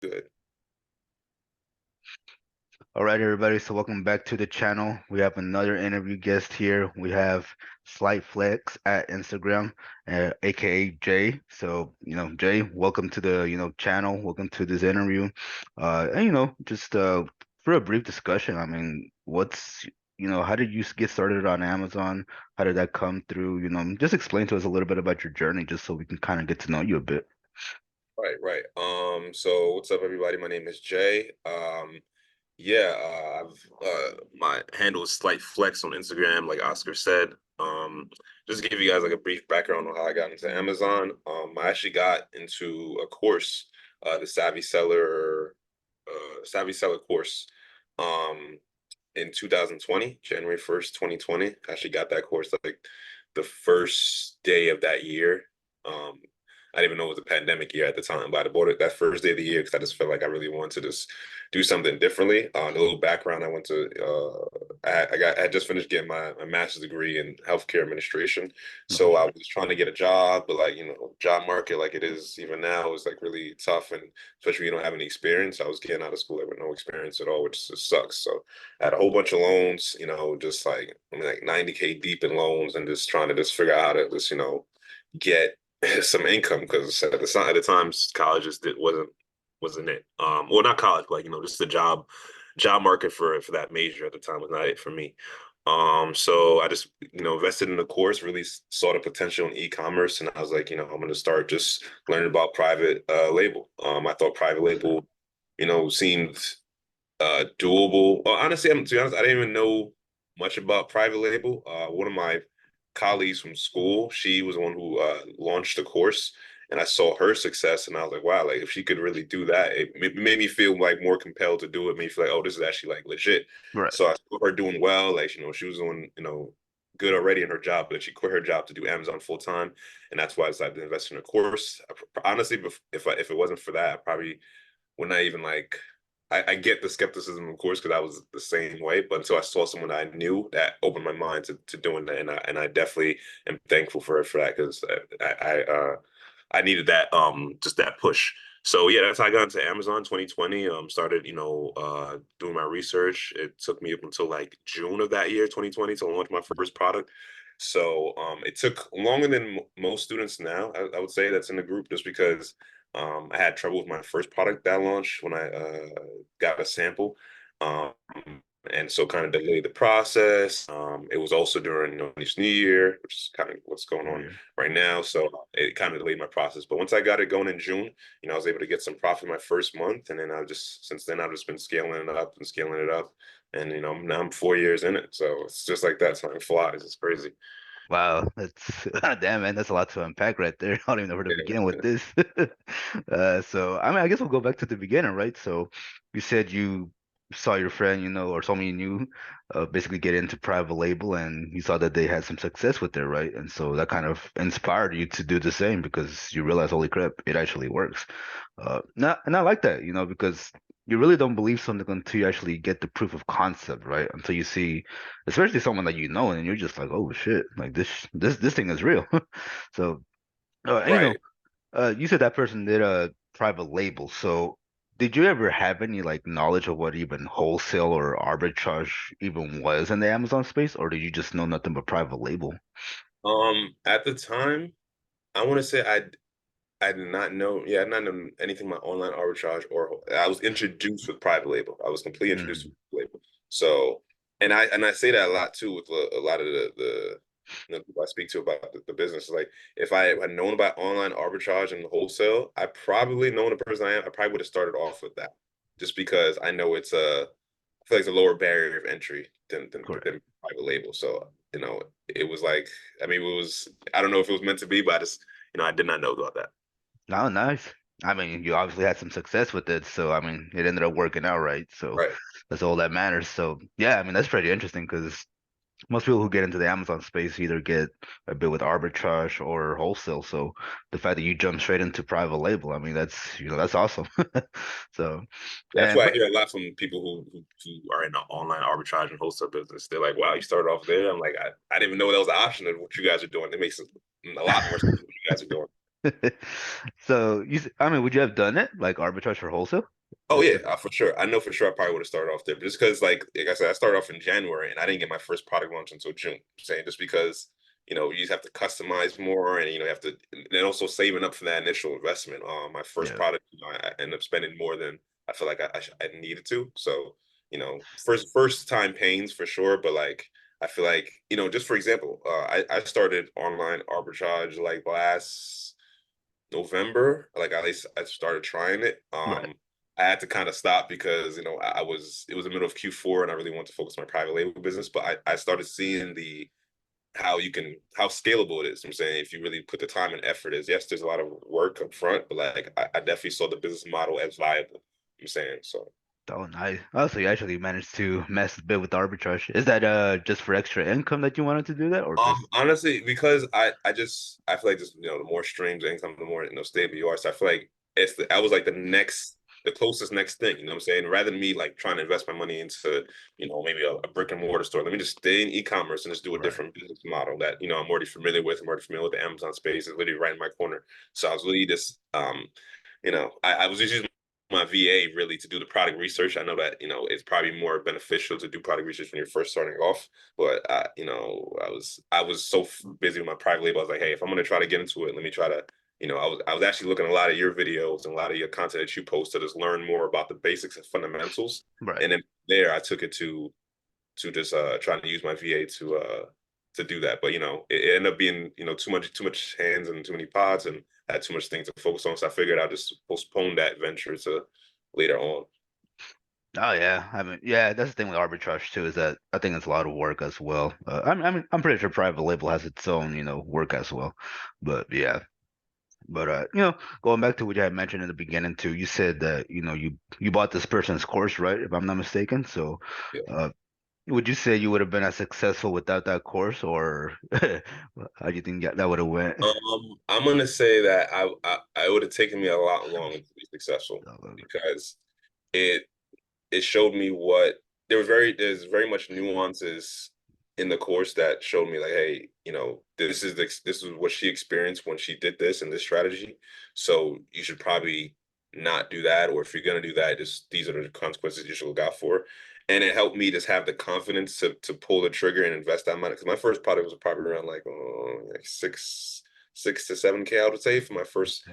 Good. All right, everybody. So welcome back to the channel. We have another interview guest here. We have Slight Flex at Instagram, aka Jay. So, Jay, welcome to the, channel. Welcome to this interview. And just for a brief discussion, I mean, how did you get started on Amazon? How did that come through? Just explain to us a little bit about your journey, just so we can kind of get to know you a bit. Right. So what's up, everybody? My name is Jay. Yeah, I've my handle is Slight Flex on Instagram, like Oscar said. Just to give you guys like a brief background on how I got into Amazon. I actually got into a course, the Savvy Seller course, um, in 2020, January 1st, 2020. I actually got that course like the first day of that year. Um, I didn't even know it was a pandemic year at the time, but I bought it that first day of the year because I just felt like I really wanted to just do something differently. A little background: I went to, I had just finished getting my master's degree in healthcare administration, so I was trying to get a job, but like job market like it is even now is like really tough, and especially when you don't have any experience. I was getting out of school like, with no experience at all, which just sucks. So I had a whole bunch of loans, just like I mean like 90K deep in loans, and just trying to just figure out how to just get some income because at the times college just wasn't it. Well, not college, but like just the job market for that major at the time was not it for me. So I just invested in the course, really saw the potential in e-commerce, and I was like, I'm going to start just learning about private label. I thought private label, seemed doable. Well, honestly, to be honest, I didn't even know much about private label. One of my colleagues from school, she was the one who launched the course, and I saw her success, and I was like, wow, like if she could really do that, it made me feel like more compelled to do it. Made me feel like, oh, this is actually like legit. Right. So I saw her doing well, like she was doing good already in her job, but she quit her job to do Amazon full time, and that's why I decided to invest in a course. Honestly, if it wasn't for that, I probably would not even like I get the skepticism, of course, because I was the same way. But until I saw someone I knew, that opened my mind to doing that, and I definitely am thankful for her for that because I needed that just that push. So yeah, that's how I got into Amazon 2020. Started doing my research. It took me up until like June of that year, 2020, to launch my first product. So it took longer than most students now. I would say that's in the group just because I had trouble with my first product that I launched when I got a sample. Um, and so kind of delayed the process. It was also during this new year, which is kind of what's going on Yeah. right now. So it kind of delayed my process. But once I got it going in June, I was able to get some profit my first month. And then since then, I've just been scaling it up and scaling it up. And, now I'm 4 years in it. So it's just like that. Time flies. It's crazy. Wow, that's damn man, that's a lot to unpack right there. I don't even know where to begin with this. So I mean, I guess we'll go back to the beginning, right? So you said you saw your friend, or someone you knew, basically get into private label, and you saw that they had some success with it, right? And so that kind of inspired you to do the same because you realize, holy crap, it actually works. And I like that, because you really don't believe something until you actually get the proof of concept, right? Until you see, especially someone that you know, and you're just like, oh shit, like this thing is real. So, and Right. you said that person did a private label. So, did you ever have any like knowledge of what even wholesale or arbitrage even was in the Amazon space, or did you just know nothing but private label? At the time, I want to say I did not know. Yeah, I did not know anything about online arbitrage or I was introduced with private label. I was completely introduced Mm, with private label. So, and I say that a lot too with a lot of the people I speak to about the business. Like, if I had known about online arbitrage and wholesale, I probably known the person I am. I probably would have started off with that, just because I know I feel like it's a lower barrier of entry correct. than private label. So, it was like, I mean, it was. I don't know if it was meant to be, but I just, I did not know about that. No, nice. I mean, you obviously had some success with it, so I mean, it ended up working out, right? So Right. that's all that matters. So yeah, I mean, that's pretty interesting because most people who get into the Amazon space either get a bit with arbitrage or wholesale. So the fact that you jump straight into private label, I mean, that's awesome. So, That's and why I but hear a lot from people who are in the online arbitrage and wholesale business. They're like, "Wow, you started off there." I'm like, I didn't even know that was an option of what you guys are doing. It makes a lot more sense what you guys are doing. So I mean, would you have done it like arbitrage for wholesale? Oh yeah, for sure. I know for sure I probably would have started off there, but just because like I said, I started off in January and I didn't get my first product launch until June. I'm saying just because you just have to customize more and you have to and also saving up for that initial investment. My first Yeah, product, I ended up spending more than I feel like I needed to. So first time pains for sure, but like I feel like just for example, I started online arbitrage like last November. Like at least I started trying it. right. I had to kind of stop because I was it was the middle of Q4 and I really wanted to focus on my private label business. But I started seeing the how scalable it is. I'm saying if you really put the time and effort is yes, there's a lot of work up front, but like I definitely saw the business model as viable. I'm saying so. Oh, nice. Oh, so you actually managed to mess a bit with arbitrage. Is that just for extra income that you wanted to do that, or because Honestly, because I feel like just the more streams of income, the more stable you are. So I feel like I was like the closest next thing. You know what I'm saying? Rather than me like trying to invest my money into maybe a brick and mortar store, let me just stay in e-commerce and just do a right? different business model that I'm already familiar with. I'm already familiar with the Amazon space. It's literally right in my corner. So I was really just I was just using my VA really to do the product research. I know that it's probably more beneficial to do product research when you're first starting off, but I was so busy with my private label. I was like, hey, if I'm gonna try to get into it, let me try to. I was actually looking at a lot of your videos and a lot of your content that you post to just learn more about the basics and fundamentals, Right. and then there I took it to just trying to use my VA to do that. But it ended up being too much hands and too many pods and I had too much things to focus on. So I figured I'll just postpone that venture to later on. Oh yeah, I mean, yeah, that's the thing with arbitrage too, is that I think it's a lot of work as well. I'm pretty sure private label has its own, work as well. But yeah, but going back to what you had mentioned in the beginning too, you said that you bought this person's course, right? If I'm not mistaken. So, Yeah. uh, would you say you would have been as successful without that course, or how do you think that would have went? I'm gonna say that I would have taken me a lot longer to be successful because it it showed me what there's very much nuances in the course that showed me like, hey, this is what she experienced when she did this and this strategy. So you should probably not do that, or if you're gonna do that, just these are the consequences you should look out for. And it helped me just have the confidence to pull the trigger and invest that money. Because my first product was probably around like 6 to 7K, I would say, for my first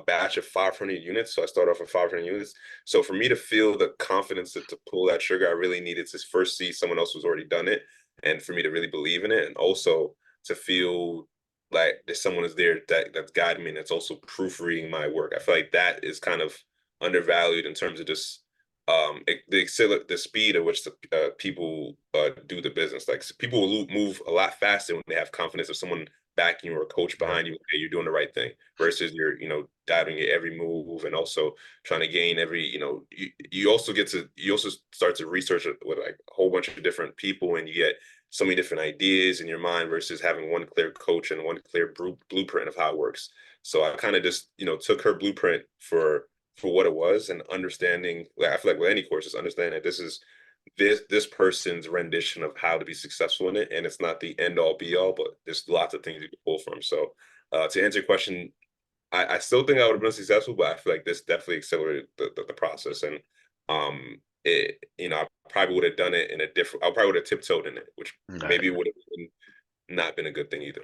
batch of 500 units. So I started off with 500 units. So for me to feel the confidence to pull that trigger, I really needed to first see someone else who's already done it, and for me to really believe in it, and also to feel like there's someone is there that's guiding me and that's also proofreading my work. I feel like that is kind of undervalued in terms of just the speed at which people do the business. Like people will move a lot faster when they have confidence of someone backing you or a coach Yeah. behind you. Okay, you're doing the right thing versus you're doubting your every move and also trying to gain every you also start to research it with like a whole bunch of different people and you get so many different ideas in your mind versus having one clear coach and one clear blueprint of how it works. So I kind of just took her blueprint for what it was and understanding like I feel like with any course is understanding that this is this person's rendition of how to be successful in it and it's not the end all be all but there's lots of things you can pull from. So to answer your question, I still think I would have been successful, but I feel like this definitely accelerated the process. And I probably would have done it in a different. I probably would have tiptoed in it, which maybe Right. would have not been a good thing either.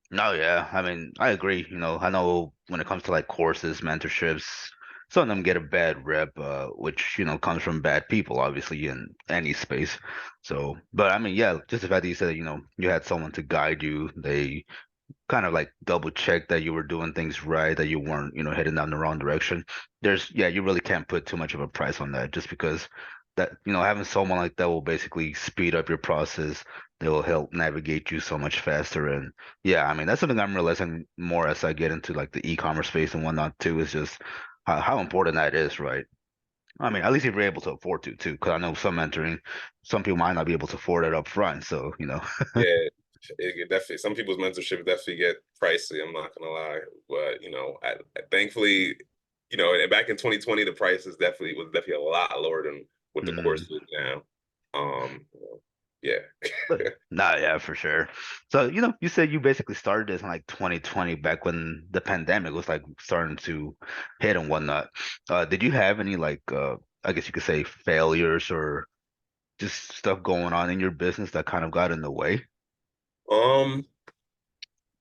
No, yeah. I mean, I agree. I know when it comes to like courses, mentorships, some of them get a bad rep, which, comes from bad people, obviously, in any space. So, but I mean, yeah, just the fact that you said, you had someone to guide you, they kind of like double check that you were doing things right, that you weren't, heading down the wrong direction. Yeah, you really can't put too much of a price on that just because that, having someone like that will basically speed up your process. They will help navigate you so much faster. And yeah, I mean, that's something I'm realizing more as I get into like the e-commerce space and whatnot too, is just how important that is, right? I mean, at least if you're able to afford to too, because I know some people might not be able to afford it up front. So, Yeah, it definitely. Some people's mentorship definitely get pricey. I'm not gonna lie, but thankfully, back in 2020, the price was definitely a lot lower than what the course mm, is now. Um, Yeah. But nah, yeah, for sure. So, you said you basically started this in like 2020, back when the pandemic was like starting to hit and whatnot. Did you have any like I guess you could say failures or just stuff going on in your business that kind of got in the way? Um,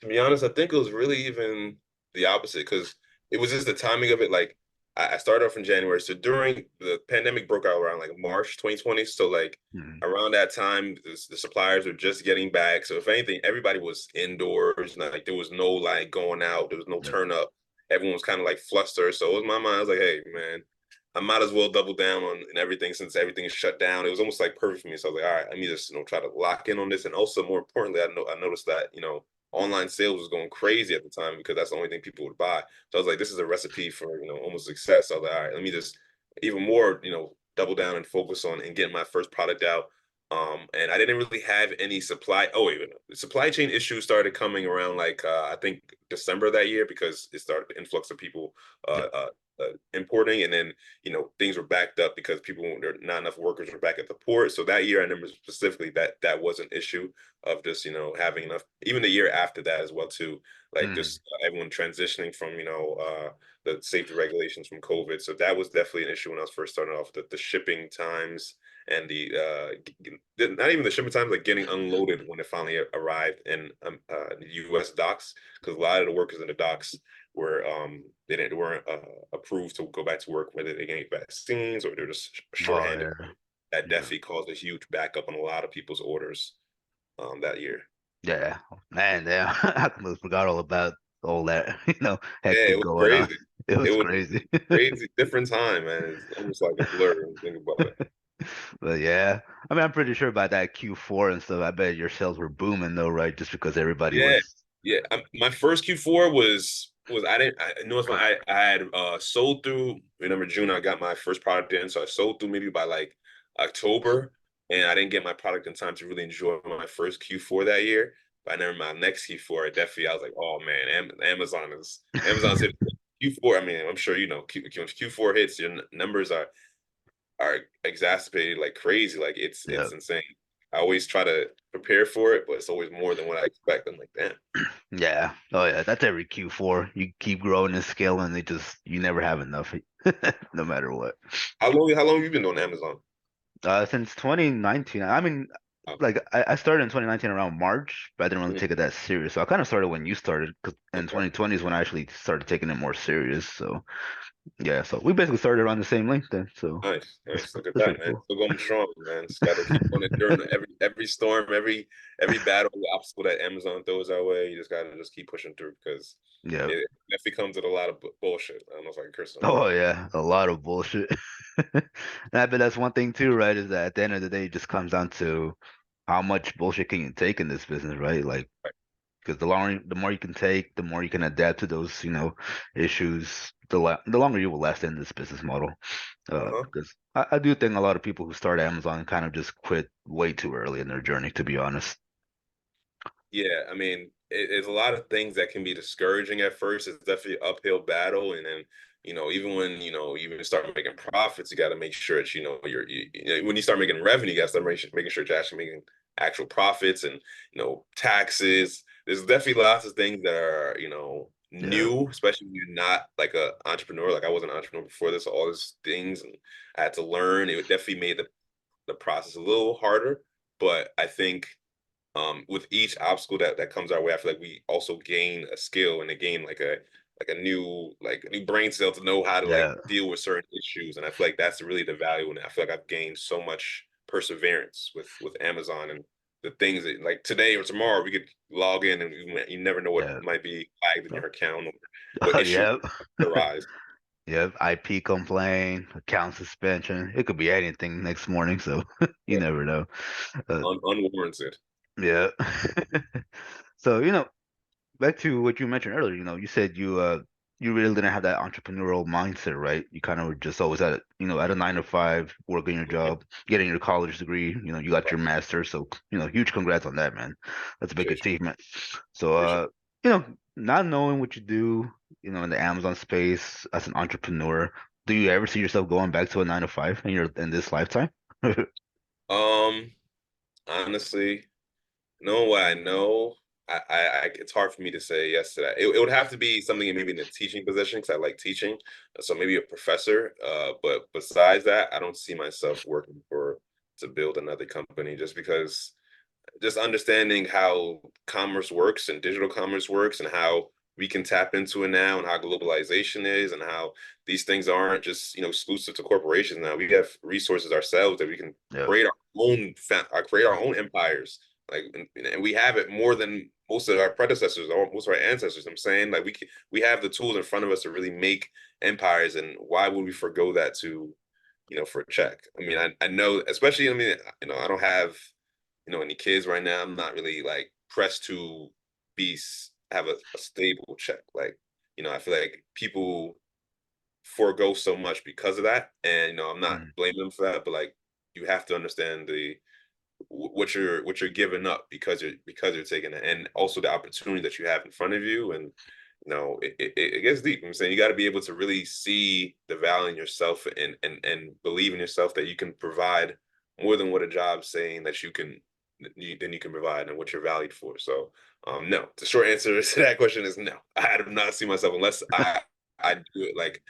to be honest, I think it was really even the opposite because it was just the timing of it. Like I started off in January, so during the pandemic broke out around like March 2020. So like Hmm. around that time, the suppliers were just getting back. So if anything, everybody was indoors. Like there was no like going out. There was no Yep. turn up. Everyone was kind of like flustered. So it was my mind. I was like, hey man, I might as well double down on and everything since everything is shut down. It was almost like perfect for me. So I was like, all right, let me just try to lock in on this. And also more importantly, I noticed that online sales was going crazy at the time because that's the only thing people would buy. So I was like, this is a recipe for, almost success. So I was like, all right, let me just even more, double down and focus on and get my first product out. And I didn't really have any supply. Oh, wait, no. The supply chain issues started coming around like I think December that year because it started the influx of people uh, Yep. uh, importing, and then things were backed up because people there not enough workers were back at the port. So that year, I remember specifically that was an issue of just having enough. Even the year after that as well too, like Mm. just everyone transitioning from the safety regulations from COVID. So that was definitely an issue when I was first starting off. The shipping times and not even the shipping times, like getting unloaded when it finally arrived in the U.S. docks, because a lot of the workers in the docks were they weren't approved to go back to work, whether they getting vaccines or they're just Oh shorthanded. yeah. That Yeah. definitely caused a huge backup on a lot of people's orders that year. Yeah. Man, damn. I completely forgot all about all that, Yeah, it hectic was going on. crazy. It It was was crazy. crazy, different time, man. It's almost like a blur when you think about it. But yeah, I mean, I'm pretty sure about that Q4 and stuff. I bet your sales were booming though, right? Just because everybody Yeah, was, yeah. My first Q4 was I didn't I know it's my I had sold through. Remember June I got my first product in, so I sold through maybe by like October, and I didn't get my product in time to really enjoy my first Q4 that year. But I never my next Q4, I was like, oh man, Amazon's hit Q4. I mean, I'm sure Q4 hits, your numbers are exacerbated like crazy. Like yeah, it's insane. I always try to prepare for it, but it's always more than what I expect. I'm like, damn. yeah. Oh yeah, that's every Q4. You keep growing and scaling, you never have enough, no matter what. How long have you been doing Amazon? Since 2019, I mean, Oh, like I started in 2019 around March, but I didn't really mhm. take it that serious. So I kind of started when you started, because in Okay. 2020 is when I actually started taking it more serious. So yeah, so we basically started around the same length then. So Nice, that's nice. Look at that's that, pretty man. cool. Still going strong, man. Just gotta keep on it during every storm, every battle, obstacle that Amazon throws our way. You just gotta just keep pushing through because Yeah. it definitely comes with a lot of bullshit. I don't know if I can curse on Oh here. yeah, a lot of bullshit. And I bet that's one thing too, right? Is that at the end of the day, it just comes down to how much bullshit can you take in this business, right? Like, because the more you can take, the more you can adapt to those, issues. The longer you will last in this business model. Uh-huh. Because I do think a lot of people who start Amazon kind of just quit way too early in their journey, to be honest. Yeah, I mean, it's a lot of things that can be discouraging at first. It's definitely an uphill battle, and then even when you even start making profits, you got to make sure that when you start making revenue, you got to start making sure you're actually making actual profits and taxes. There's definitely lots of things that are Yeah, new, especially when you're not like a entrepreneur. Like I was an entrepreneur before this, all these things, and I had to learn. It definitely made the process a little harder, but I think with each obstacle that comes our way, I feel like we also gain a skill and a gain like a new brain cell to know how to like yeah, deal with certain issues. And I feel like that's really the value. And I feel like I've gained so much perseverance with Amazon and the things that like today or tomorrow we could log in and you never know what yeah. might be flagged in your account or what Oh, issue yeah. arise. Yep, IP complaint, account suspension. It could be anything next morning, so you Yeah, never know. Uh, unwarranted. yeah. So, back to what you mentioned earlier, you said you really didn't have that entrepreneurial mindset, right? You kind of were just always at a 9 to 5, working your Mhm. job, getting your college degree, you got Right. your master's, so huge congrats on that, man. That's a big Appreciate you. achievement. So Appreciate not knowing what you do, in the Amazon space as an entrepreneur, do you ever see yourself going back to a 9 to 5 in this lifetime? it. Honestly, knowing what I know, it's hard for me to say yes to that. It would have to be something maybe in a teaching position because I like teaching. So maybe a professor. But besides that, I don't see myself working for to build another company just because just understanding how commerce works and digital commerce works and how we can tap into it now and how globalization is and how these things aren't just exclusive to corporations now. We have resources ourselves that we can Yeah. create our own empires, like, and we have it more than most of our predecessors or most of our ancestors. I'm saying, like, we have the tools in front of us to really make empires, and why would we forgo that to for a check? I mean, I know, especially, I mean, I don't have any kids right now. I'm not really like pressed to be have a stable check. Like, I feel like people forego so much because of that, and I'm not Mhm. blaming them for that, but like you have to understand what you're giving up because you're taking it, and also the opportunity that you have in front of you, and it gets deep. I'm saying you got to be able to really see the value in yourself and believe in yourself that you can provide more than what a job's saying that then you can provide and what you're valued for. So no, the short answer to that question is no. I do not see myself unless I do it like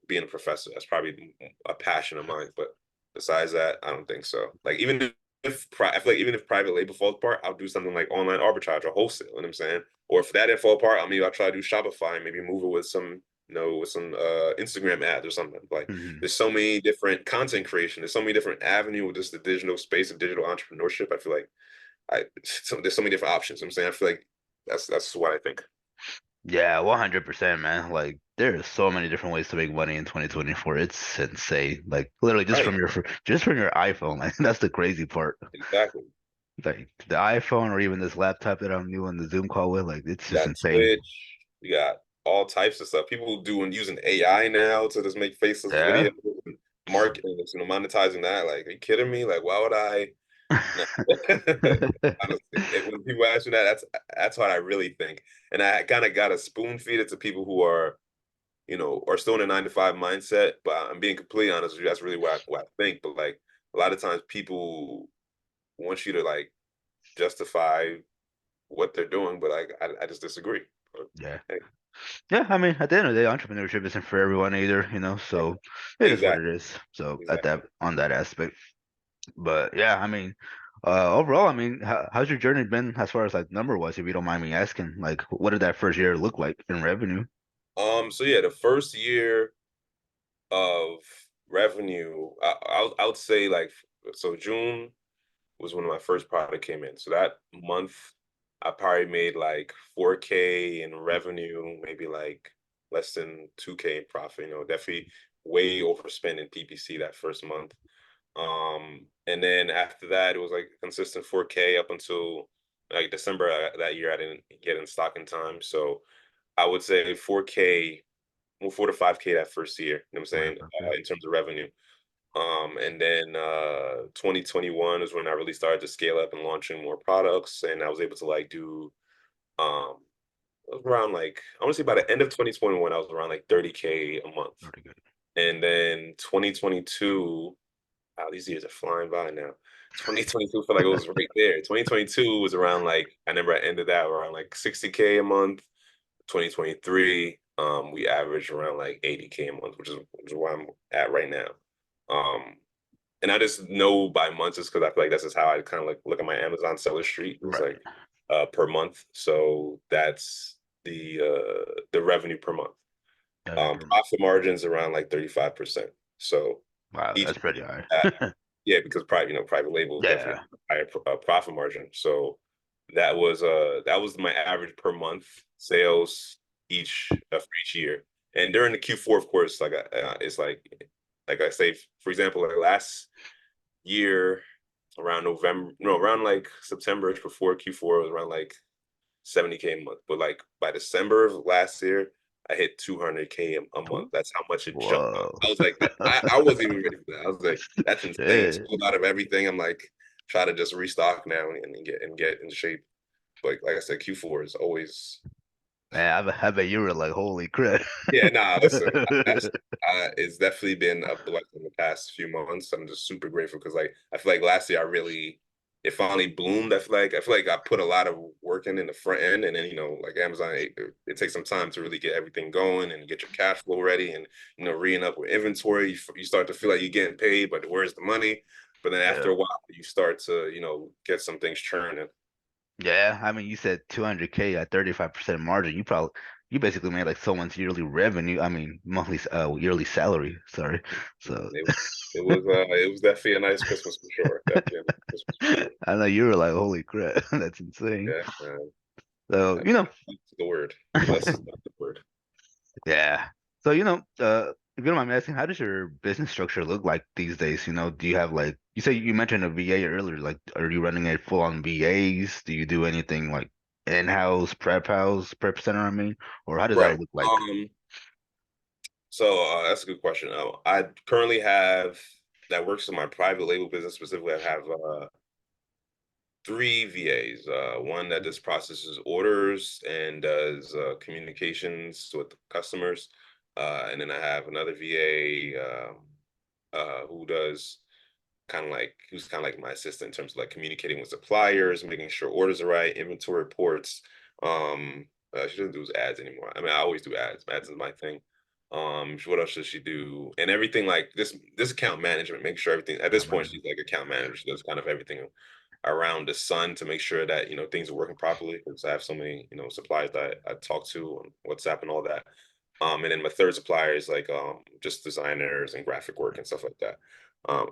being a professor. That's probably a passion of mine, but besides that, I don't think so. Like, even I feel like even if private label falls apart, I'll do something like online arbitrage or wholesale. You know what I'm saying? Or if that didn't fall apart, I'll try to do Shopify and maybe move it with some Instagram ads or something. Like, Mhm. there's so many different content creation. There's so many different avenues with just the digital space of digital entrepreneurship. I feel like there's so many different options. I'm saying I feel like that's what I think. Yeah, 100%, man. Like there's so many different ways to make money in 2024. It's insane. Like literally Right. just from your iPhone. Like that's the crazy part. Exactly. Like the iPhone or even this laptop that I'm doing the Zoom call with, like it's You just got insane. Twitch. You got all types of stuff. People doing using AI now to just make faceless Yeah. videos and marketing, monetizing that. Like, are you kidding me? Like, why would I? No. Honestly, when people ask me that, that's what I really think. And I kind of got to spoon feed it to people who are still in a 9 to 5 mindset. But I'm being completely honest with you. That's really what I think. But like a lot of times, people want you to like justify what they're doing, but like I just disagree. But, Yeah. hey, Yeah, I mean, at the end of the day, entrepreneurship isn't for everyone either, so it is what it exactly, is. So at exactly. that on that aspect. But yeah, I mean, overall, I mean, how's your journey been as far as like number wise, if you don't mind me asking? Like, what did that first year look like in revenue? So yeah, the first year of revenue, I would say, like, so June was when my first product came in. So that month, I probably made like 4K in revenue, maybe like less than 2K in profit. Definitely way overspent in PPC that first month. And then after that, it was like consistent 4K up until like December that year. I didn't get in stock in time, so I would say 4K, well, 4 to 5K that first year. You know what I'm What saying? about that? In terms of revenue. And then 2021 is when I really started to scale up and launching more products, and I was able to like do um it was around like I want to say by the end of 2021, I was around like 30K a month. Pretty good. And then 2022, wow, these years are flying by now. 2022 felt like it was right there. 2022 was around like I remember I ended that around like 60K a month. 2023, we averaged around like 80K a month, which is where I'm at right now. Um, and I just know by months just because I feel like that's just how I kind of like look at my Amazon seller street. It was Right. like per month. So that's the revenue per month. Revenue per month. Profit margins around like 35%. So Wow, each that's pretty high. yeah, because private label is definitely Yeah. a higher profit margin. So that was my average per month sales for each year. And during the Q4, of course, like it's like I say, for example, like last year around November, no, around like September before Q4, it was around like 70K a month. But like by December of last year, I hit 200K a month. That's how much it jumped up. Whoa. I was like, I wasn't even ready for that. I was like, that's insane. Shit. Sold out of everything. I'm like, try to just restock now and get in shape. But like I said, Q4 is always. Man, I bet you were like, holy crap. Yeah, nah, listen, that's it's definitely been a blessing the past few months. I'm just super grateful because like I feel like last year I really it finally bloomed. I feel like I put a lot of work in the front end, and then like Amazon, it takes some time to really get everything going and get your cash flow ready, and reing up with inventory. You start to feel like you're getting paid, but where's the money? But then after Yeah. a while, you start to get some things churning. Yeah, I mean, you said 200K at 35% margin. You basically made like someone's yearly revenue. I mean, yearly salary. Sorry. So It was definitely a nice Christmas for sure. Definitely a nice Christmas for sure. I know you were like, holy crap, that's insane. Yeah, man. So, That's the word. Bless is not the word. yeah. So, if you don't mind me asking, how does your business structure look like these days? Do you have like you say you mentioned a VA earlier, like are you running a full-on VAs? Do you do anything like in-house, prep center, I mean, or how does that Right. look like? So that's a good question. I currently have that works in my private label business specifically. I have three VAs. One that just processes orders and does communications with customers, and then I have another VA who does who's kind of like my assistant in terms of like communicating with suppliers, making sure orders are right, inventory reports. She doesn't do ads anymore. I mean, I always do ads. Ads is my thing. What else does she do? And everything like this account management, make sure everything at this point she's like account manager. She does kind of everything around the sun to make sure that things are working properly because I have so many suppliers that I talk to on WhatsApp and all that. And then my third supplier is like just designers and graphic work and stuff like that. Um,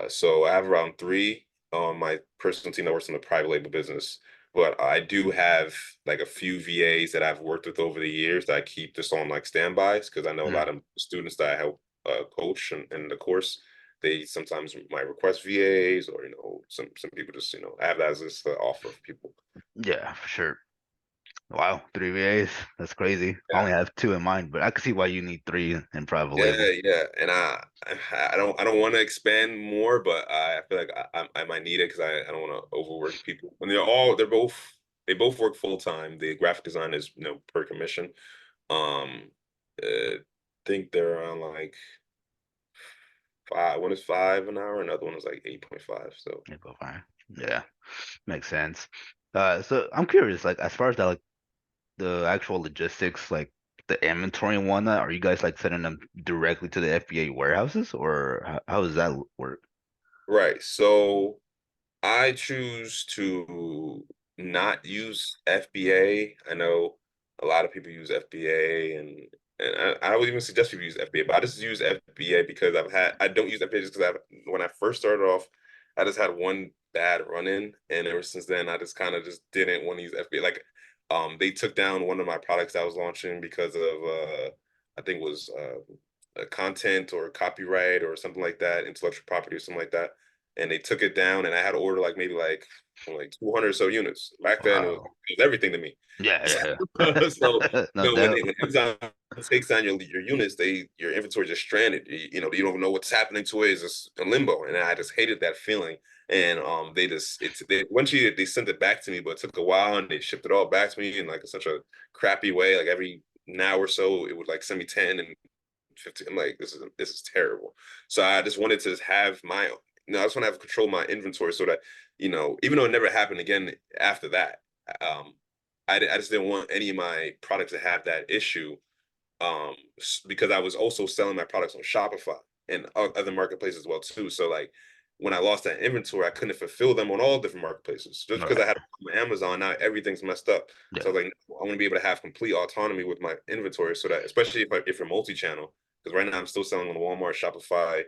so I have around three on my personal team that works in the private label business, but I do have like a few VAs that I've worked with over the years that I keep just on like standbys because I know a Mm. lot of students that I help coach in the course. They sometimes might request VAs, or some people just I have that as this offer for people. Yeah, for sure. Wow, three VAs. That's crazy. I only Yeah. have two in mind, but I can see why you need three in private label. Yeah, yeah, and I don't want to expand more, but I feel like I might need it because I don't want to overwork people. And they both work full time. The graphic design is per commission. Um, think they're around like five. One is 5 an hour, another one is like 8.5. So Yeah, go fine. Yeah, makes sense. So I'm curious, like as far as that, like the actual logistics, like the inventory and whatnot, are you guys like sending them directly to the FBA warehouses, or how does that work? right, so. I choose to not use FBA. I know a lot of people use FBA, and I would even suggest people use FBA, but I just use FBA because I don't use FBA just because when I first started off, I just had one bad run-in, and ever since then, I just kind of just didn't want to use FBA. Like, they took down one of my products I was launching because of I think it was a content or copyright or something like that, intellectual property or something like that, and they took it down, and I had to order like maybe like 200 or so units. Back then, Wow. it was everything to me. Yeah, So, yeah. No doubt. when Amazon takes down your units, your inventory just stranded. You don't know what's happening to it. It's just in limbo, and I just hated that feeling. And they sent it back to me, but it took a while, and they shipped it all back to me in like such a crappy way. Like every now or so, it would like send me 10 and 15. I'm like, this is terrible. So I just wanted to have I just want to have control of my inventory so that, even though it never happened again after that, um, I just didn't want any of my products to have that issue, because I was also selling my products on Shopify and other marketplaces as well too. So like when I lost that inventory, I couldn't fulfill them on all different marketplaces just All because I right. had Amazon. Now everything's messed up. So I Yeah. was like, no, I want to be able to have complete autonomy with my inventory, so that especially if you're multi-channel, because right now I'm still selling on Walmart, Shopify,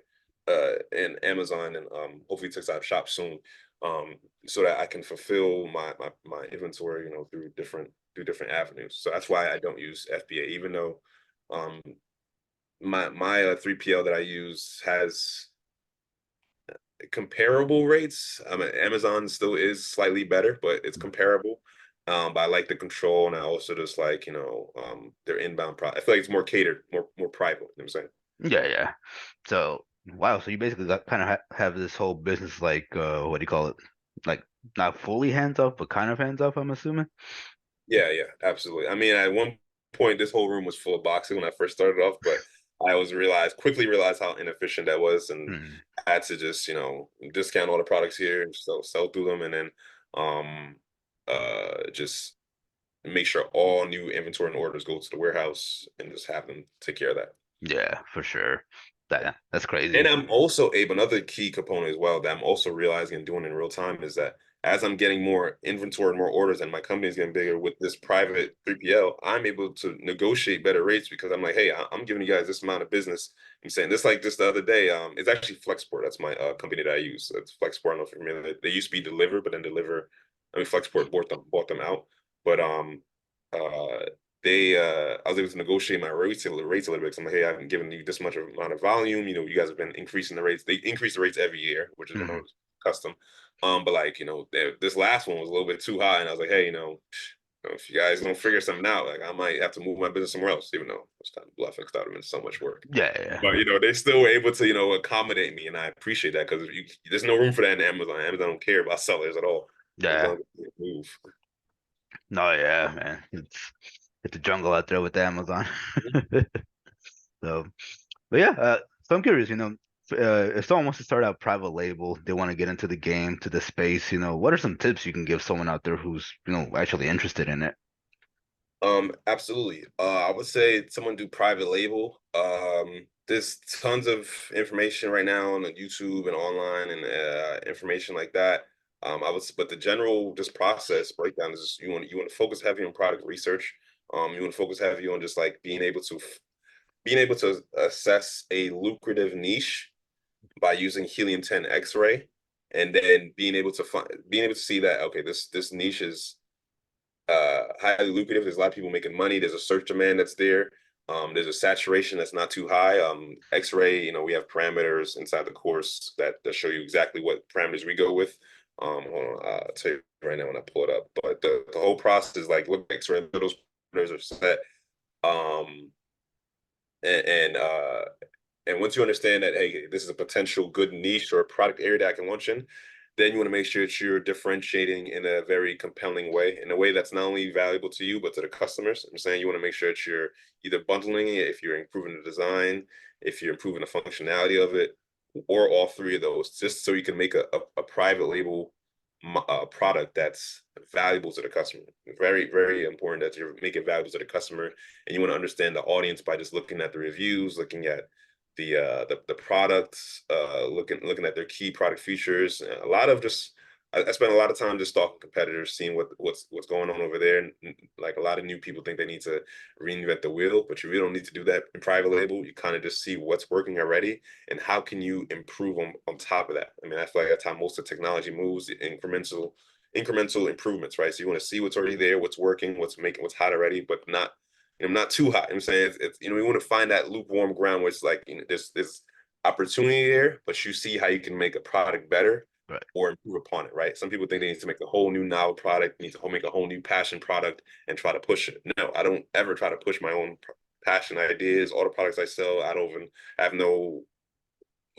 and Amazon, and hopefully TikTok Shop soon, um, so that I can fulfill my inventory, through different avenues. So that's why I don't use FBA, even though um, my 3PL that I use has comparable rates. I mean, Amazon still is slightly better, but it's comparable. But I like the control, and I also just like their inbound I feel like it's more catered, more private. You know what I'm saying? Yeah, yeah. So, wow, so you basically got kind of have this whole business like what do you call it? Like not fully hands off, but kind of hands off, I'm assuming. Yeah, yeah, absolutely. I mean, at one point, this whole room was full of boxing when I first started off, but I was quickly realized how inefficient that was, and Mm. I had to just, discount all the products here and sell through them, and then um just make sure all new inventory and orders go to the warehouse and just have them take care of that. Yeah, for sure. That's And crazy. I'm also able, another key component as well that I'm also realizing and doing in real time is that as I'm getting more inventory and more orders and my company is getting bigger with this private 3PL, I'm able to negotiate better rates because I'm like, hey, I'm giving you guys this amount of business. I'm saying this like this the other day. It's actually Flexport. That's my company that I use. It's Flexport. I don't know if you're familiar. They used to be Deliver, but then Flexport bought them out. But uh I was able to negotiate my rates a little bit. So I'm like, hey, I've been giving you this much amount of volume. You guys have been increasing the rates. They increase the rates every year, which is one Hmm. of custom. But like, this last one was a little bit too high, and I was like, hey, if you guys don't figure something out, like I might have to move my business somewhere else, even though it's kind of bluff, because that would have been so much work. Yeah, yeah, But they still were able to, accommodate me, and I appreciate that because there's no room for that in Amazon. Amazon don't care about sellers at all as yeah. long as they move. No, yeah, man. It's a jungle out there with Amazon. So, but yeah, so I'm curious, if someone wants to start out private label, they want to get into the game, to the space, what are some tips you can give someone out there who's, actually interested in it? Absolutely. I would say someone do private label. There's tons of information right now on YouTube and online and information like that. But the general just process breakdown is just, you want to focus heavy on product research. You want to focus heavy on just like being able to assess a lucrative niche by using helium-10 X-ray, and then being able to see that, okay, this niche is highly lucrative. There's a lot of people making money. There's a search demand that's there. There's a saturation that's not too high. X-ray, we have parameters inside the course that show you exactly what parameters we go with. Hold on, I'll tell you right now when I pull it up. But the whole process is like, look, X-ray, those parameters are set. Um, and and uh, and once you understand that, hey, this is a potential good niche or a product area that I can launch in, then you want to make sure that you're differentiating in a very compelling way, in a way that's not only valuable to you, but to the customers. I'm saying you want to make sure that you're either bundling it, if you're improving the design, if you're improving the functionality of it, or all three of those, just so you can make a private label product that's valuable to the customer. Very, very important that you make it valuable to the customer, and you want to understand the audience by just looking at the reviews, looking at the products, looking at their key product features. A lot of just I spend a lot of time just stalking competitors, seeing what's going on over there. And like a lot of new people think they need to reinvent the wheel, but you really don't need to do that in private label. You kind of just see what's working already and how can you improve on top of that. I mean, I feel like that's how most of technology moves, the incremental improvements, right? So you want to see what's already there, what's working, what's hot already, but not too hot. I'm saying we want to find that lukewarm ground where it's like, there's opportunity there, but you see how you can make a product better Right. or improve upon it, right? Some people think they need to make a whole new novel product, need to make a whole new passion product and try to push it. No, I don't ever try to push my own passion ideas. All the products I sell, I don't even have no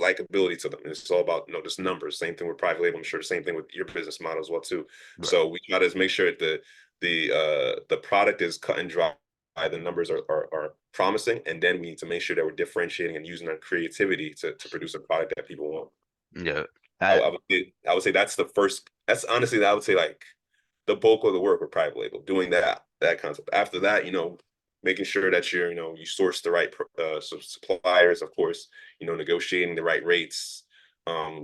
likability to them. It's all about just numbers. Same thing with private label. I'm sure the same thing with your business model as well too. Right. So we try to make sure that the product is cut and dry. The numbers are promising, and then we need to make sure that we're differentiating and using our creativity to produce a product that people want. Yeah. I, I, I would say that's the first. That's honestly, I would say, like the bulk of the work with private label, doing that concept. After that, making sure that you source the right suppliers, of course, negotiating the right rates,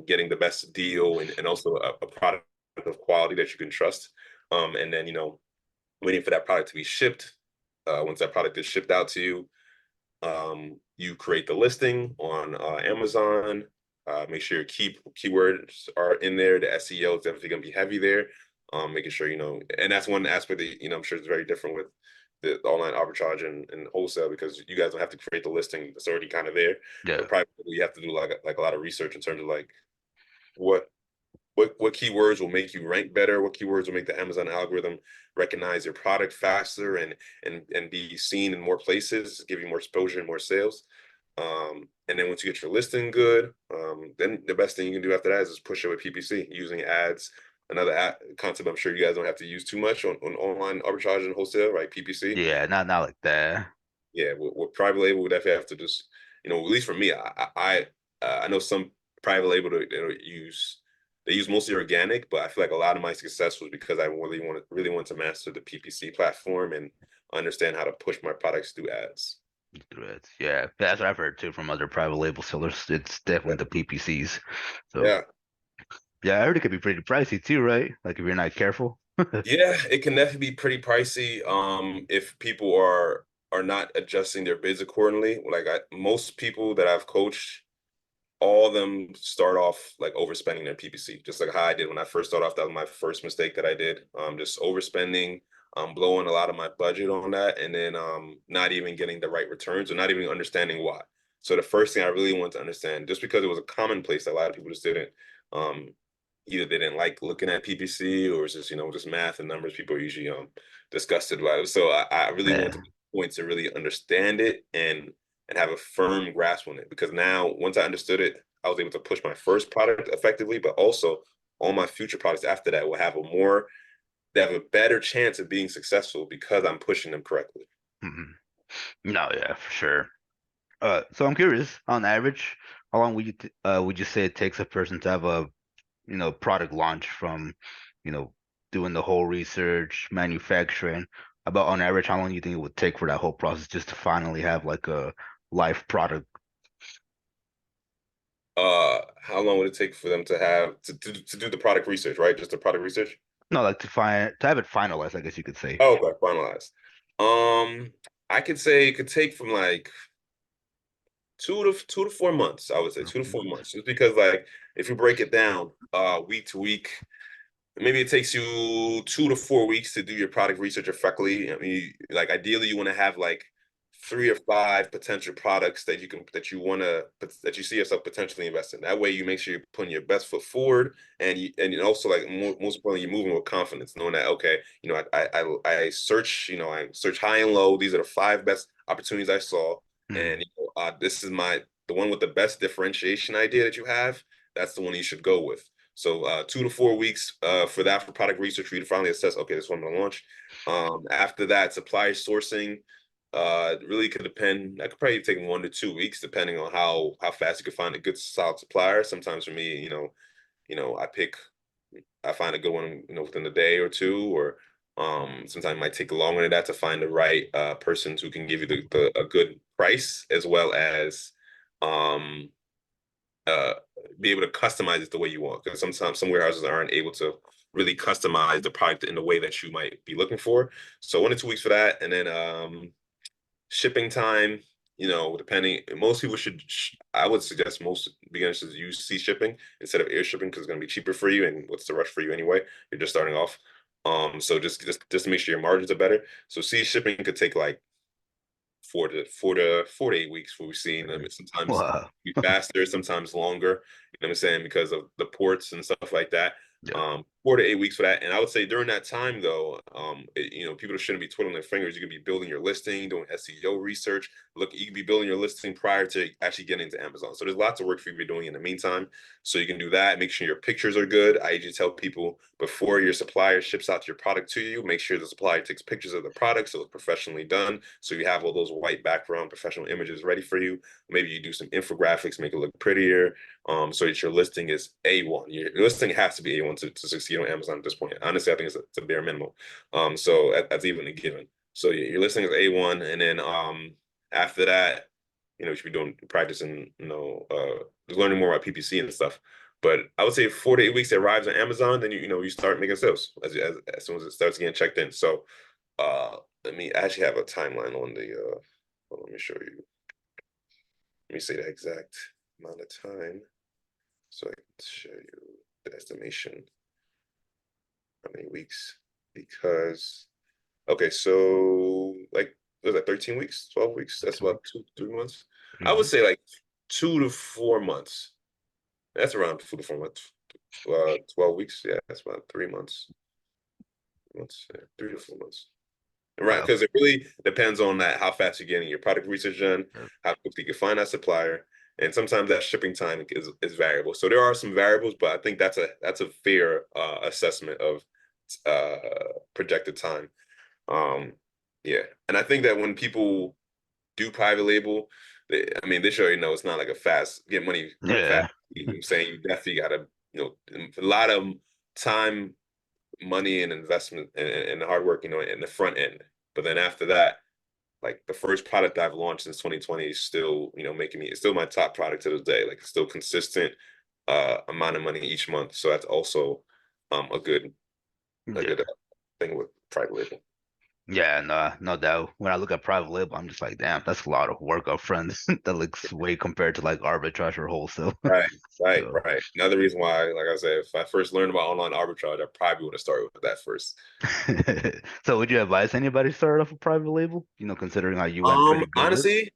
getting the best deal, and also a product of quality that you can trust. And then waiting for that product to be shipped. Once that product is shipped out to you, you create the listing on Amazon. Make sure your keywords are in there. The SEO is definitely going to be heavy there. Making sure and that's one aspect that I'm sure is very different with the online arbitrage and wholesale, because you guys don't have to create the listing; it's already kind of there. yeah. But privately, you have to do like a lot of research in terms of like what what keywords will make you rank better, what keywords will make the Amazon algorithm recognize your product faster and be seen in more places, give you more exposure and more sales. And then once you get your listing good, then the best thing you can do after that is just push it with PPC using ads. Another concept I'm sure you guys don't have to use too much on online arbitrage and wholesale, right? PPC. Yeah, not like that. Yeah, with private label, we definitely have to just at least for me, I know some private label they use mostly organic, but I feel like a lot of my success was because I really want to master the PPC platform and understand how to push my products through ads. Threads. Yeah, that's what I've heard too from other private label sellers. It's definitely Yeah. the PPCs. So Yeah. yeah, I heard it could be pretty pricey too, right? Like if you're not careful. Yeah, it can definitely be pretty pricey if people are not adjusting their bids accordingly. Most people that I've coached, all of them start off like overspending their PPC, just like how I did when I first started off. That was my first mistake that I did. Just overspending, blowing a lot of my budget on that, and then not even getting the right returns or not even understanding why. So the first thing I really wanted to understand, just because it was a commonplace that a lot of people just didn't, um, either they didn't like looking at PPC or it's just just math and numbers. People are usually disgusted by it. So I really wanted to Yeah. make a point to really understand it and have a firm grasp on it. Because now, once I understood it, I was able to push my first product effectively, but also all my future products after that will they have a better chance of being successful because I'm pushing them correctly. Mhm. No, yeah, for sure. So I'm curious, on average, how long would you say it takes a person to have a, product launch from, you know, doing the whole research, manufacturing, about on average, how long do you think it would take for that whole process just to finally have like a live product? How long would it take for them to to do the product research, right? Just the product research? No, like to have it finalized, I guess you could say. Oh, okay, finalized. Um, I could say it could take from like 2 to 4 months. I would say 2 to 4 months, just because like if you break it down, week to week. Maybe it takes you 2 to 4 weeks to do your product research effectively. I mean, like ideally, you want to have like 3 or 5 potential products that you see yourself potentially investing. That way, you make sure you're putting your best foot forward, and also like most importantly, you're moving with confidence, knowing that okay, I search, I search high and low. These are the 5 best opportunities I saw, Mhm. and this is the one with the best differentiation idea that you have. That's the one you should go with. So 2 to 4 weeks for product research for you to finally assess, okay, this one I'm gonna launch. After that, supply sourcing really could depend. That could probably take 1 to 2 weeks, depending on how fast you can find a good solid supplier. Sometimes for me, I I find a good one, within a day or two, or sometimes it might take longer than that to find the right person who can give you a good price as well as um uh be able to customize it the way you want, because sometimes some warehouses aren't able to really customize the product in the way that you might be looking for. So 1 to 2 weeks for that, and then shipping time, depending, most people I would suggest most beginners to use sea shipping instead of air shipping because it's going to be cheaper for you, and what's the rush for you anyway? You're just starting off. So just to make sure your margins are better. So sea shipping could take like 4 to 8 weeks for we've seen them. It's sometimes Wow. be faster, sometimes longer. You know what I'm saying? Because of the ports and stuff like that. Yeah. 4 to 8 weeks for that. And I would say during that time though, people shouldn't be twiddling their fingers. You could be building your listing, doing SEO research. Look, you could be building your listing prior to actually getting into Amazon. So there's lots of work for you to be doing in the meantime. So you can do that. Make sure your pictures are good. I usually tell people before your supplier ships out your product to you, make sure the supplier takes pictures of the product so it's professionally done. So you have all those white background professional images ready for you. Maybe you do some infographics, make it look prettier, so that your listing is A1. Your listing has to be A1 to succeed on Amazon at this point. Honestly, I think it's a bare minimum. So that's even a given. So your listing is A1, and then after that, you should be doing practicing, just learning more about PPC and stuff. But I would say 4 to 8 weeks it arrives on Amazon, then you start making sales as soon as it starts getting checked in. So let me actually have a timeline on let me show you. Let me say the exact amount of time so I can show you the estimation how many weeks. Because okay, so like was that 13 weeks, 12 weeks? That's 2 weeks, about 2, 3 months. I would 3 months. say like 2 to 4 months. That's around 2 to 4 months. 12 weeks. Yeah, that's about 3 months. Months, yeah, 3 to 4 months. Right, Wow. because it really depends on that how fast you're getting your product research done, Yeah. how quickly you can find that supplier, and sometimes that shipping time is variable. So there are some variables, but I think that's a fair assessment of uh, projected time. Um, yeah, and I think that when people do private label, I mean, they should already know it's not like a fast get money fast. Yeah, You know what I'm saying? You definitely gotta, a lot of time, money, and investment and hard work, in the front end. But then after that, like the first product I've launched since 2020 is still, making me, it's still my top product to this day. Like it's still consistent amount of money each month. So that's also a good yeah. thing with private label. Yeah, no doubt. When I look at private label, I'm just like, damn, that's a lot of work up front. That looks way compared to like arbitrage or wholesale. Right, right, So, right. Another reason why, like I said, if I first learned about online arbitrage, I probably would have started with that first. so would you advise anybody to start off a private label? Considering how you went pretty good with it. Honestly,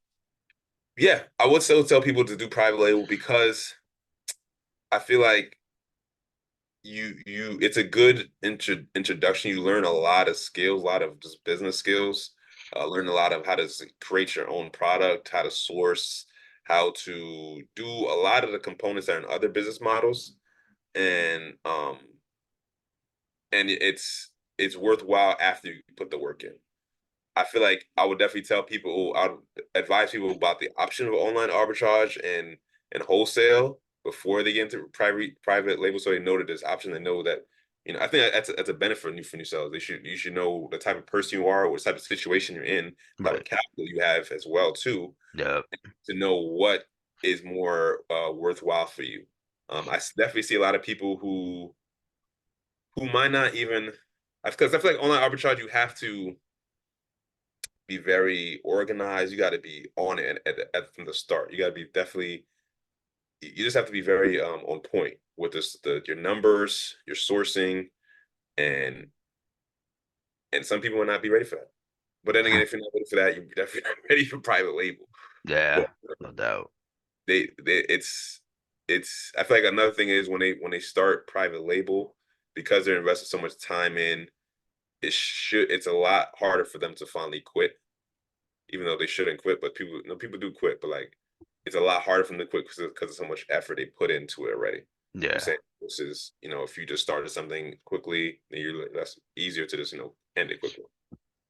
yeah, I would still tell people to do private label because I feel like it's a good introduction. You learn a lot of skills, a lot of just business skills. Learn a lot of how to create your own product, how to source, how to do a lot of the components that are in other business models, and it's worthwhile after you put the work in. I feel like I would definitely tell people, I'd advise people about the option of online arbitrage and wholesale before they get into private label, so they know that there's option. They know that, I think that's a benefit for new sellers. You should know the type of person you are, what type of situation you're in, type of Right. capital you have as well too, Yeah. to know what is more worthwhile for you. I definitely see a lot of people who might not even, because I feel like online arbitrage, you have to be very organized. You got to be on it from the start. You got to be definitely. You just have to be very on point with your numbers, your sourcing, and some people will not be ready for that. But then again, if you're not ready for that, you're definitely not ready for private label. But Yeah, no doubt. it's I feel like another thing is when they start private label, because they're investing so much time in, it's a lot harder for them to finally quit, even though they shouldn't quit. But people do quit, but like it's a lot harder for them to quit because of so much effort they put into it already. I'm Yeah. saying versus, if you just started something quickly, then that's easier to just, end it quickly.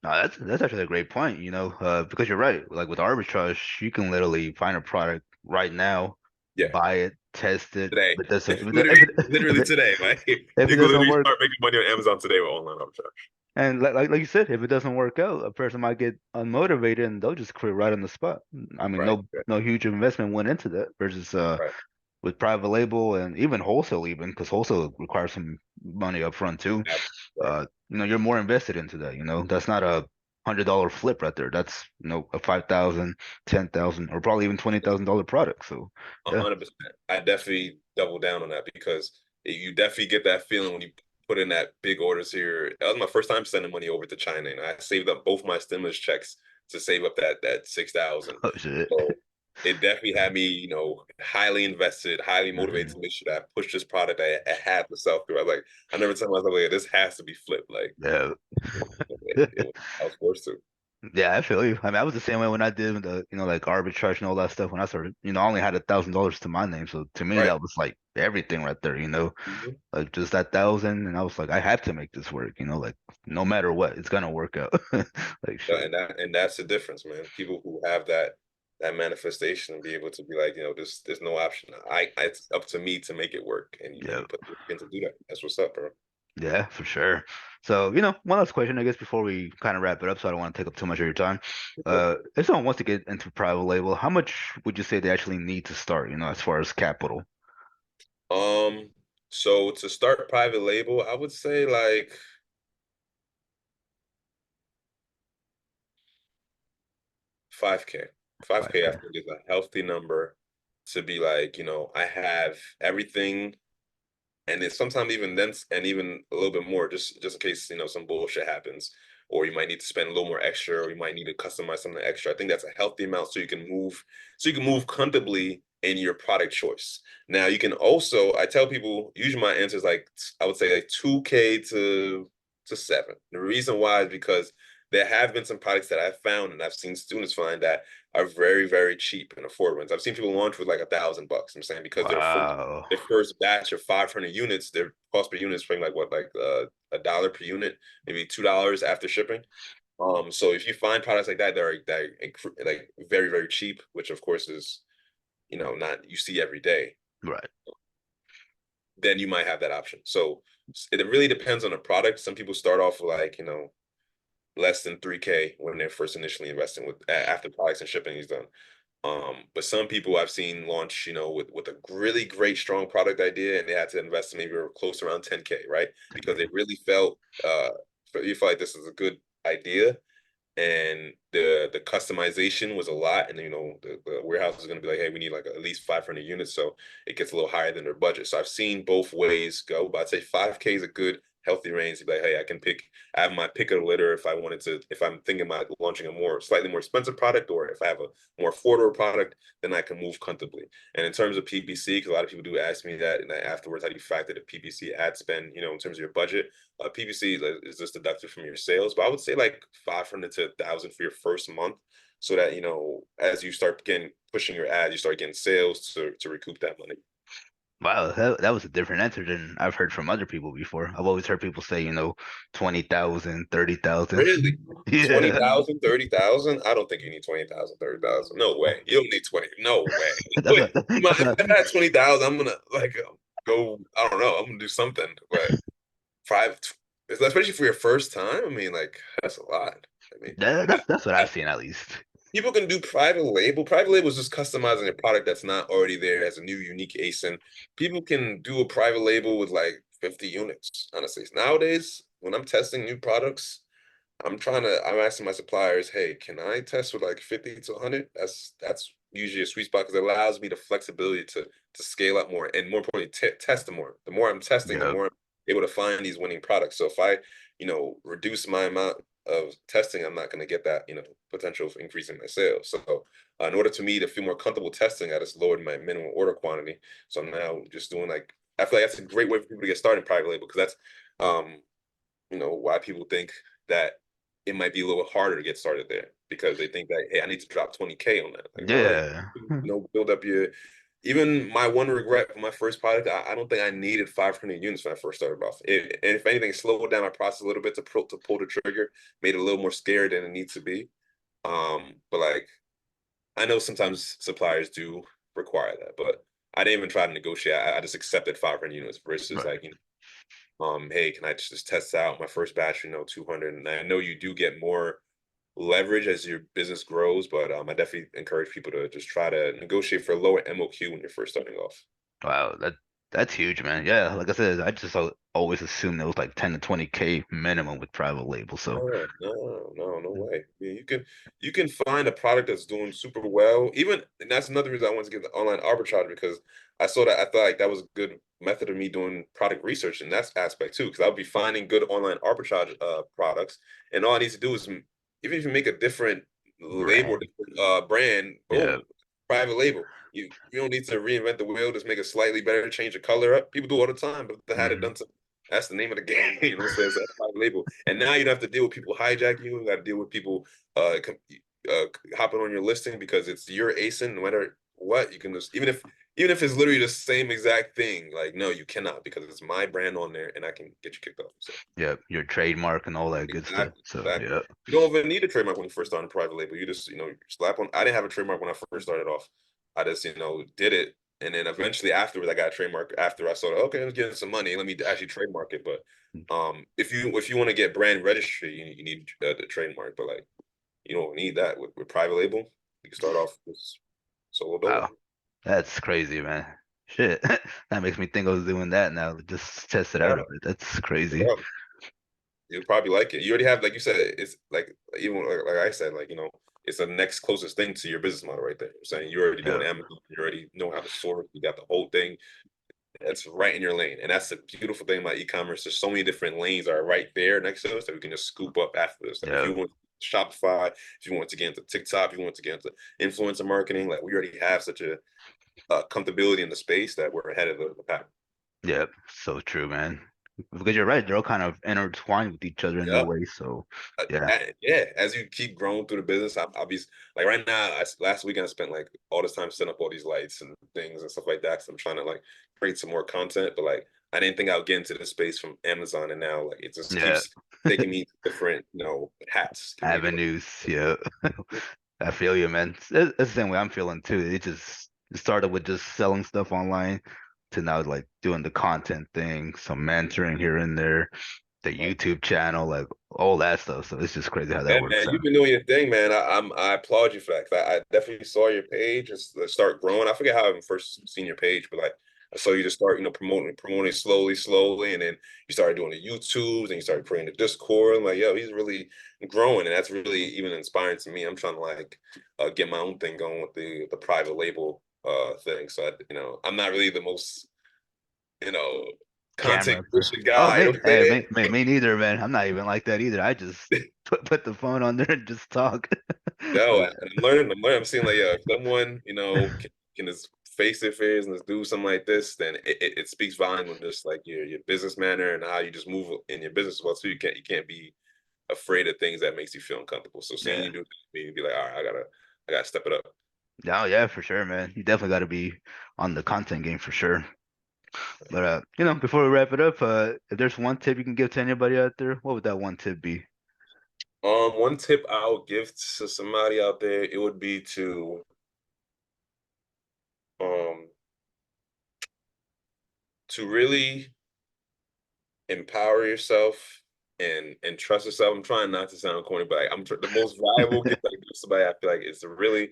No, that's actually a great point, because you're right. Like with arbitrage, you can literally find a product right now, Yeah, buy it, test it. today, If it doesn't, literally, literally today, like you if it can doesn't literally work, start making money on Amazon today with online arbitrage. and like you said, if it doesn't work out, a person might get unmotivated and they'll just quit right on the spot. I mean, Right, no huge investment went into that versus right, with private label and even wholesale, even because wholesale requires some money up front too. right. You're more invested into that. That's not $100 flip right there. That's a 5,000, 10,000, or probably even $20,000 product. So yeah, 100%. I definitely double down on that because you definitely get that feeling when you put in that big orders here. That was my first time sending money over to China, and I saved up both my stimulus checks to save up that 6,000. oh shit. So it definitely had me, highly invested, highly motivated Mhm. to make sure that I push this product I had to sell through. I was like, I never tell myself like this has to be flipped. Like Yeah. I was forced to. Yeah, I feel you. I mean, I was the same way when I did the, like arbitrage and all that stuff. When I started, I only had $1,000 to my name, so to me Right. that was like everything right there. Mhm. Like just that thousand, and I was like, I have to make this work. Like no matter what, it's gonna work out. Like shit. And that's the difference, man. People who have that manifestation and be able to be like, there's no option. It's up to me to make it work, and Yeah. you put the work in to do that. That's what's up, bro. Yeah, for sure. So, one last question, I guess, before we kind of wrap it up, so I don't want to take up too much of your time. Okay. If someone wants to get into private label, how much would you say they actually need to start, as far as capital? So to start private label, I would say like 5K. 5K, I 5K. think is a healthy number to be like, I have everything. And it's sometimes even then, and even a little bit more, just in case some bullshit happens, or you might need to spend a little more extra, or you might need to customize something extra. I think that's a healthy amount, so you can move comfortably in your product choice. Now you can also, I tell people, usually my answer is like I would say like 2K to 7. The reason why is because there have been some products that I've found and I've seen students find that are very, very cheap and affordable. I've seen people launch with like $1,000. I'm saying because Wow. their first batch of 500 units, their cost per unit is like what, like $1 per unit, maybe $2 after shipping. So if you find products like that like very, very cheap, which of course is, not you see every day, Right. then you might have that option. So it really depends on the product. Some people start off with like, less than 3K when they're first initially investing with after products and shipping is done. But some people I've seen launch, with a really great strong product idea, and they had to invest maybe close around 10K, right? Because they really you felt like this is a good idea, and the customization was a lot, and the warehouse is going to be like, hey, we need like at least 500 units, so it gets a little higher than their budget. So I've seen both ways go, but I'd say 5K is a good healthy range to be like, hey, I have my pick of the litter if I wanted to, if I'm thinking about launching a slightly more expensive product, or if I have a more affordable product, then I can move comfortably. And in terms of PPC, because a lot of people do ask me that, and afterwards, how do you factor the PPC ad spend, in terms of your budget? PPC is just deducted from your sales, but I would say like 500 to 1,000 for your first month, so that as you start pushing your ad, you start getting sales to recoup that money. Wow, that was a different answer than I've heard from other people before. I've always heard people say, 20,000, 30,000. Really? Yeah. 20,000, 30,000? I don't think you need 20,000, 30,000. No way. You don't need 20. No way. That's Wait, what if that's what I had 20,000, I'm gonna like go, I don't know, I'm gonna do something. But five, especially for your first time, I mean, like, that's a lot. I mean, that's what I, I've seen at least. people can do private label. Private label is just customizing a product that's not already there as a new unique ASIN. People can do a private label with like 50 units, honestly. Nowadays, when I'm testing new products, I'm asking my suppliers, hey, can I test with like 50 to 100? That's usually a sweet spot because it allows me the flexibility to scale up more, and more importantly, test them more. The more I'm testing, the Yep. more I'm able to find these winning products. So if I, reduce my amount of testing, I'm not going to get that, potential of increasing my sales. So in order to me to feel more comfortable testing, I just lowered my minimum order quantity. So I'm now just doing like, I feel like that's a great way for people to get started in private label, because that's why people think that it might be a little harder to get started there, because they think that, hey, I need to drop 20K on that. Like, no, Yeah. build up your. Even my one regret for my first product, I don't think I needed 500 units when I first started off. And if anything, it slowed down my process a little bit to pull the trigger, made it a little more scary than it needs to be. But like, I know sometimes suppliers do require that, but I didn't even try to negotiate. I just accepted 500 units versus Right. like, hey, can I just test out my first batch, 200? And I know you do get more leverage as your business grows, but I definitely encourage people to just try to negotiate for a lower MOQ when you're first starting off. Wow, that's huge, man. Yeah, like I said, I just always assumed it was like 10 to 20K minimum with private label. So, No, no, no, no way. I mean, you can find a product that's doing super well. Even, and that's another reason I wanted to get the online arbitrage, because I saw that, I thought like that was a good method of me doing product research in that aspect too. Because I'll be finding good online arbitrage products, and all I need to do is, even if you make a different label, brand. different brand, Yeah. boom, private label. You don't need to reinvent the wheel. Just make it slightly better, change the color up. People do all the time, but they had it Hmm. done to. That's the name of the game. What I'm saying? So that's private label. And now you don't have to deal with people hijacking you. You got to deal with people hopping on your listing because it's your ASIN. No matter what, you can just, even if it's literally the same exact thing. Like, no, you cannot, because it's my brand on there, and I can get you kicked off. So Yep. Your trademark and all that good stuff. exactly, So, exactly. yeah. You don't even need a trademark when you first start a private label. You just, slap on. I didn't have a trademark when I first started off. I just, did it. And then eventually afterwards, I got a trademark after I saw, okay, I'm getting some money. Let me actually trademark it. But if you want to get brand registry, you need the trademark. But like, you don't need that with private label. You can start off with solo dolo. Wow. That's crazy, man. Shit. That makes me think I was doing that now. Just test it out a Yeah, bit. That's crazy. yeah. You'll probably like it. You already have, like you said, it's like, even like I said, like, it's the next closest thing to your business model right there. I'm saying you're already doing Yeah. Amazon, you already know how to sort, you got the whole thing. That's right in your lane. And that's the beautiful thing about e-commerce. There's so many different lanes that are right there next to us that we can just scoop up after this. Like, if Yeah. you want Shopify, if you want to get into TikTok, if you want to get into influencer marketing, like, we already have such a comfortability in the space that we're ahead of the pack. Yep. So true, man. because you're right, they're all kind of intertwined with each other in a Yeah. way. So yeah, Yeah, as you keep growing through the business, I'll be like right now. Last weekend I spent like all this time setting up all these lights and things and stuff like that. So I'm trying to like create some more content, but like I didn't think I would get into this space from Amazon, and now like it just yeah, keeps taking me to different, hats. Give me different. avenues. Yeah, I feel you, man. It's the same way I'm feeling too. It started with just selling stuff online to now like doing the content thing, some mentoring here and there, the YouTube channel, like all that stuff. So it's just crazy how that Yeah, works man, you've out. been doing your thing, man. I applaud you for that. 'Cause I definitely saw your page just start growing. I forget how I even first seen your page, but like I saw you just start, promoting slowly, slowly, and then you started doing the YouTubes and you started creating the Discord. I'm like, yo, he's really growing, and that's really even inspiring to me. I'm trying to like get my own thing going with the private label thing. So I'm not really the most you know content Camera. creation Oh, guy. You know me, what hey, I'm me neither, man. I'm not even like that either. I just put the phone on there and just talk. No, Uh, and I'm learning. I'm learning. I'm seeing like, yeah, if someone, can just face their fears and just do something like this, then it speaks volume of just like your business manner and how you just move in your business as well. So you can't be afraid of things that makes you feel uncomfortable. So seeing yeah. you do things, made me be like, all right, I gotta step it up. Oh, yeah, for sure, man. You definitely got to be on the content game for sure. But before we wrap it up, if there's one tip you can give to anybody out there, what would that one tip be? One tip I would give to somebody out there, it would be um to really empower yourself and trust yourself. I'm trying not to sound corny, but like, the most valuable gift I can give somebody. I feel like is to really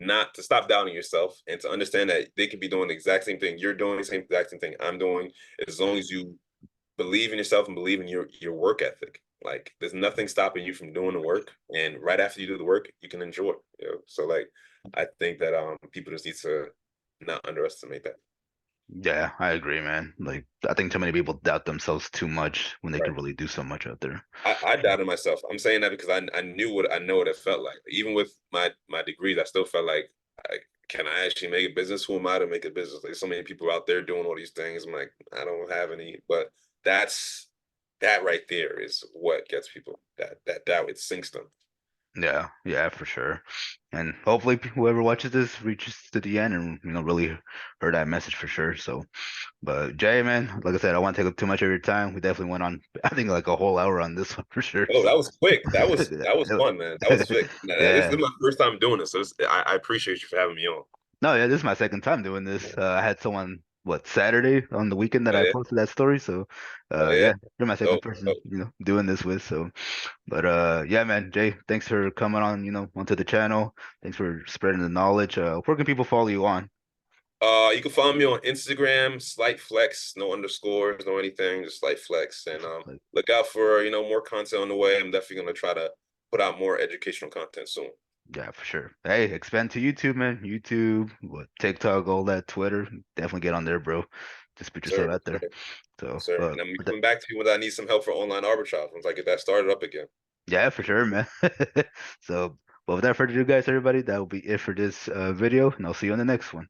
not to stop doubting yourself and to understand that they could be doing the exact same thing you're doing, the same exact same thing I'm doing, as long as you believe in yourself and believe in your work ethic. Like there's nothing stopping you from doing the work, and right after you do the work, you can enjoy it. So like I think that people just need to not underestimate that. Yeah, I agree, man. Like, I think too many people doubt themselves too much when they Right. can really do so much out there. I doubted myself. I'm saying that because I knew what I know what it felt like. Even with my degrees, I still felt like, can I actually make a business? Who am I to make a business? There's so many people out there doing all these things. I'm like, I don't have any. But that's that right there is what gets people. That it sinks them. Yeah, yeah, for sure. And hopefully whoever watches this reaches to the end and really heard that message for sure. So, but Jay, man, like I said, I want to take up too much of your time. We definitely went on, I think, like a whole hour on this one for sure. Oh, that was quick. That was Yeah. fun, man. That was quick. This Yeah. is my first time doing this, so I appreciate you for having me on. No, yeah, this is my second time doing this. I had someone, what, Saturday on the weekend that Oh I yeah, posted that story. So, oh yeah. yeah, you're my second Dope, person, dope. doing this with. So, but yeah, man, Jay, thanks for coming on, onto the channel. Thanks for spreading the knowledge. Where can people follow you on? You can find me on Instagram, Slight Flex, no underscores, no anything, just Slight Flex. And Like, look out for more content on the way. I'm definitely gonna try to put out more educational content soon. yeah, for sure. Hey, expand to YouTube, man. YouTube, what, TikTok, all that, Twitter. Definitely get on there, bro. Just put yourself Sir, out there. sir, So, sir. And I'm coming back to you when I need some help for online arbitrage once I get that started up again. yeah, for sure, man. So, well, without further ado, guys, everybody, that will be it for this video, and I'll see you on the next one.